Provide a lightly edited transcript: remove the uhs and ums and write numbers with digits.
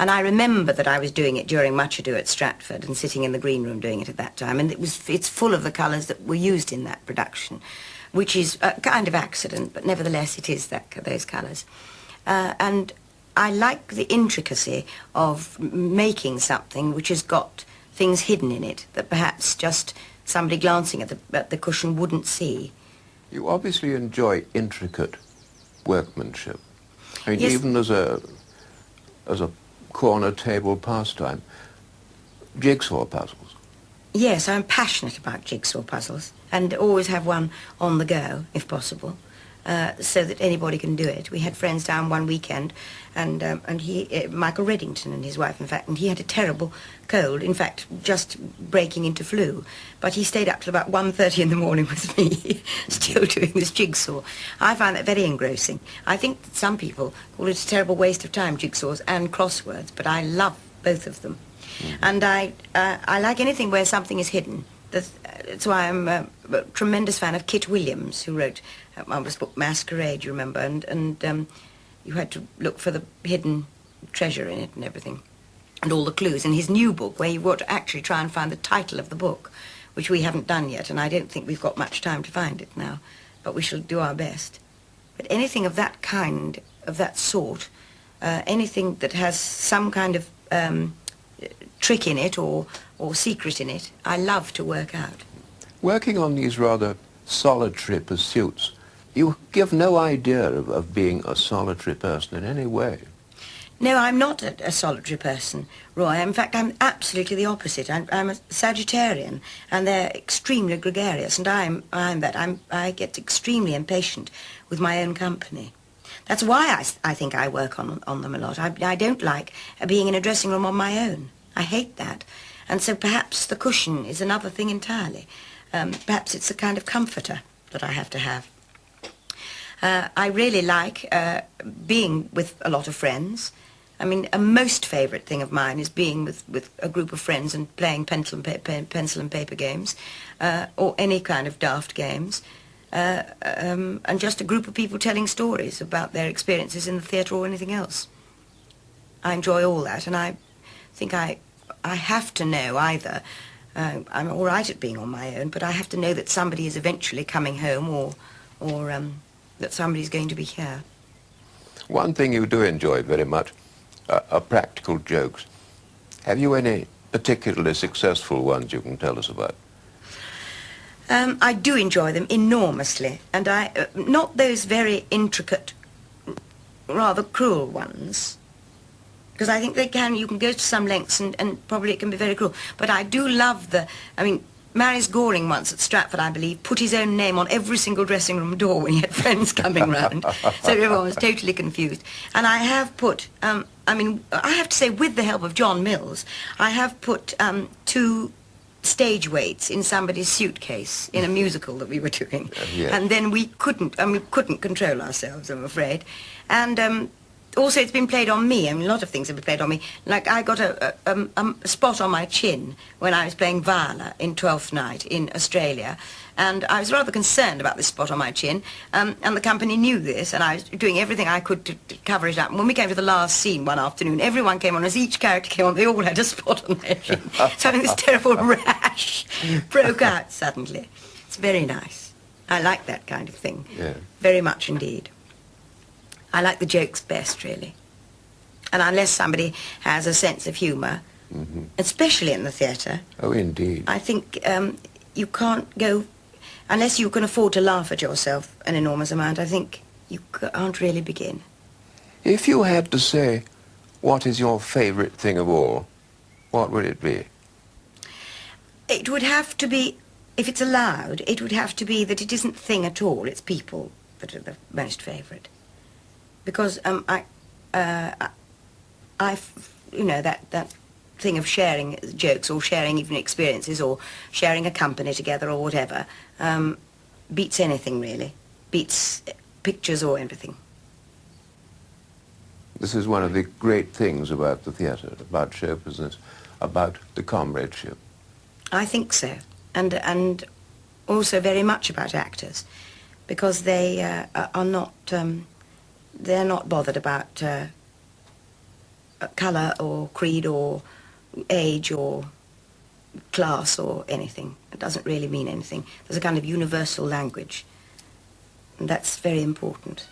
And I remember that I was doing it during Much Ado at Stratford and sitting in the green room doing it at that time. And it's full of the colours that were used in that production, which is a kind of accident, but nevertheless it is those colours. And I like the intricacy of making something which has got things hidden in it that perhaps just somebody glancing at the cushion wouldn't see. You obviously enjoy intricate workmanship. I mean, yes. Even as a corner table pastime, jigsaw puzzles. Yes, I'm passionate about jigsaw puzzles and always have one on the go, if possible, so that anybody can do it. We had friends down one weekend, and Michael Reddington and his wife, in fact, and he had a terrible cold, in fact, just breaking into flu. But he stayed up till about 1:30 in the morning with me, still doing this jigsaw. I find that very engrossing. I think that some people call it a terrible waste of time, jigsaws and crosswords, but I love both of them. Mm-hmm. And I like anything where something is hidden. That's why I'm a tremendous fan of Kit Williams, who wrote that marvellous book Masquerade, you remember, and you had to look for the hidden treasure in it and everything, and all the clues. And his new book, where you've got to actually try and find the title of the book, which we haven't done yet, and I don't think we've got much time to find it now, but we shall do our best. But anything of that kind, of that sort, anything that has some kind of trick in it or secret in it, I love to work out. Working on these rather solitary pursuits, you give no idea of being a solitary person in any way. No, I'm not a solitary person, Roy. In fact, I'm absolutely the opposite. I'm a Sagittarian, and they're extremely gregarious, and I'm that. I get extremely impatient with my own company. That's why I think I work on them a lot. I don't like being in a dressing room on my own. I hate that. And so perhaps the cushion is another thing entirely. Perhaps it's a kind of comforter that I have to have. I really like being with a lot of friends. I mean, a most favourite thing of mine is being with a group of friends and playing pencil and paper games, or any kind of daft games, and just a group of people telling stories about their experiences in the theatre or anything else. I enjoy all that, and I think I have to know either I'm all right at being on my own, but I have to know that somebody is eventually coming home, or that somebody's going to be here. One thing you do enjoy very much are practical jokes. Have you any particularly successful ones you can tell us about? I do enjoy them enormously, and not those very intricate, rather cruel ones, because I think you can go to some lengths and probably it can be very cruel. But I do love Maris Goring once at Stratford, I believe, put his own name on every single dressing room door when he had friends coming round, so everyone was totally confused. And I have put, I have to say, with the help of John Mills, I have put 2 stage weights in somebody's suitcase in a musical that we were doing. Yes. And then we couldn't control ourselves, I'm afraid. And also, it's been played on me. I mean, a lot of things have been played on me. Like, I got a spot on my chin when I was playing Viola in Twelfth Night in Australia. And I was rather concerned about this spot on my chin. And the company knew this, and I was doing everything I could to cover it up. And when we came to the last scene one afternoon, everyone came on. As each character came on, they all had a spot on their chin. So this terrible rash broke out suddenly. It's very nice. I like that kind of thing. Yeah. Very much indeed. I like the jokes best, really. And unless somebody has a sense of humour, especially in the theatre... Oh, indeed. I think you can't go... Unless you can afford to laugh at yourself an enormous amount, I think you can't really begin. If you had to say what is your favourite thing of all, what would it be? It would have to be, if it's allowed, it would have to be that it isn't thing at all, it's people that are the most favourite. Because that thing of sharing jokes or sharing even experiences or sharing a company together or whatever beats anything, really. Beats pictures or everything. This is one of the great things about the theatre, about show business, about the comradeship. I think so. And also very much about actors, because they are not... they're not bothered about colour or creed or age or class or anything. It doesn't really mean anything. There's a kind of universal language, and that's very important.